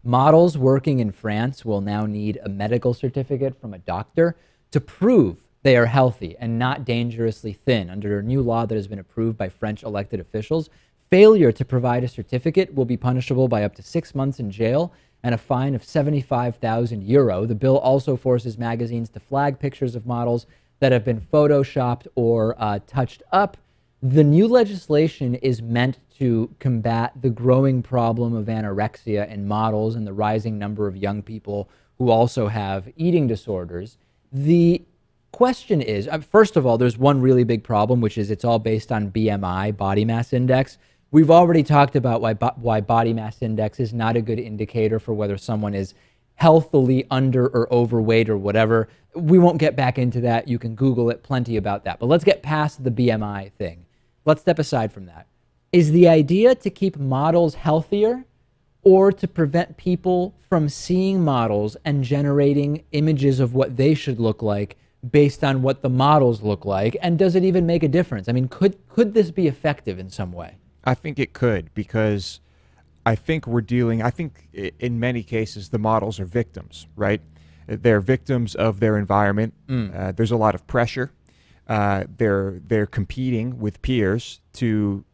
Models working in France will now need a medical certificate from a doctor to prove they are healthy and not dangerously thin. Under a new law that has been approved by French elected officials, failure to provide a certificate will be punishable by up to 6 months in jail and a fine of €75,000. The bill also forces magazines to flag pictures of models that have been photoshopped or touched up. The new legislation is meant to combat the growing problem of anorexia in models and the rising number of young people who also have eating disorders. The question is, first of all, there's one really big problem, which is it's all based on BMI, body mass index. We've already talked about why body mass index is not a good indicator for whether someone is healthily under or overweight or whatever. We won't get back into that. You can Google it, plenty about that. But let's get past the BMI thing. Let's step aside from that. Is the idea to keep models healthier or to prevent people from seeing models and generating images of what they should look like based on what the models look like? And does it even make a difference? I mean, could this be effective in some way? I think it could, because I think in many cases the models are victims, right? They're victims of their environment. There's a lot of pressure. They're competing with peers to,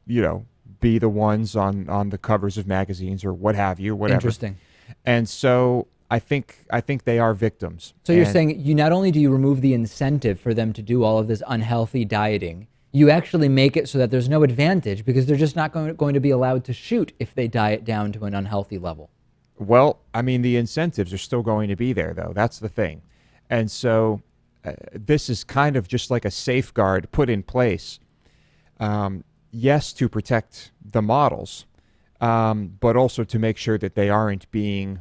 be the ones on the covers of magazines or what have you, whatever. Interesting. And so I think they are victims. So you're saying you not only do you remove the incentive for them to do all of this unhealthy dieting, you actually make it so that there's no advantage because they're just not going to be allowed to shoot if they diet down to an unhealthy level. Well, I mean, the incentives are still going to be there, though. That's the thing. And so this is kind of just like a safeguard put in place, yes, to protect the models, but also to make sure that they aren't being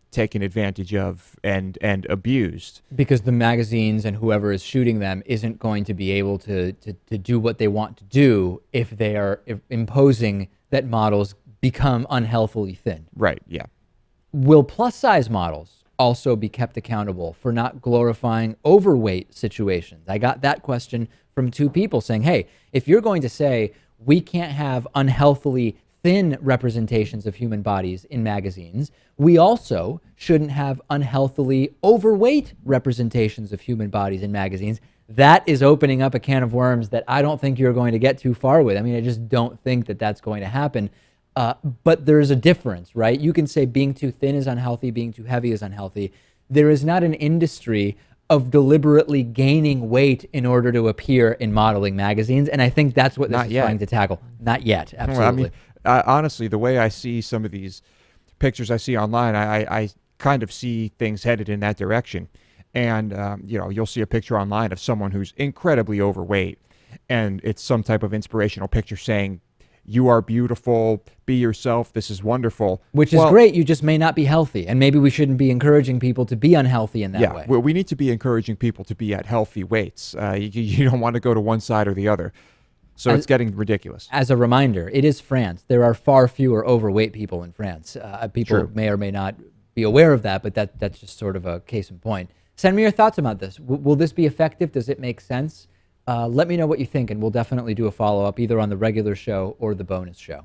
taken advantage of and abused. Because the magazines and whoever is shooting them isn't going to be able to do what they want to do if they are imposing that models become unhealthily thin. Right, yeah. Will plus-size models also be kept accountable for not glorifying overweight situations? I got that question from two people saying, hey, if you're going to say we can't have unhealthily thin representations of human bodies in magazines, we also shouldn't have unhealthily overweight representations of human bodies in magazines. That is opening up a can of worms that I don't think you're going to get too far with. I mean, I just don't think that that's going to happen. But there's a difference, right? You can say being too thin is unhealthy, being too heavy is unhealthy. There is not an industry of deliberately gaining weight in order to appear in modeling magazines. And I think that's what this is trying to tackle. Not yet, absolutely. Well, I mean, honestly, the way I see some of these pictures I see online, I kind of see things headed in that direction. And, you'll see a picture online of someone who's incredibly overweight, and it's some type of inspirational picture saying, you are beautiful, be yourself, this is wonderful. Which is great, you just may not be healthy. And maybe we shouldn't be encouraging people to be unhealthy in that way. Yeah, we need to be encouraging people to be at healthy weights. You don't want to go to one side or the other. So it's getting ridiculous. As a reminder, it is France. There are far fewer overweight people in France. People may or may not be aware of that, but that's just sort of a case in point. Send me your thoughts about this. Will this be effective? Does it make sense? Let me know what you think, and we'll definitely do a follow-up either on the regular show or the bonus show.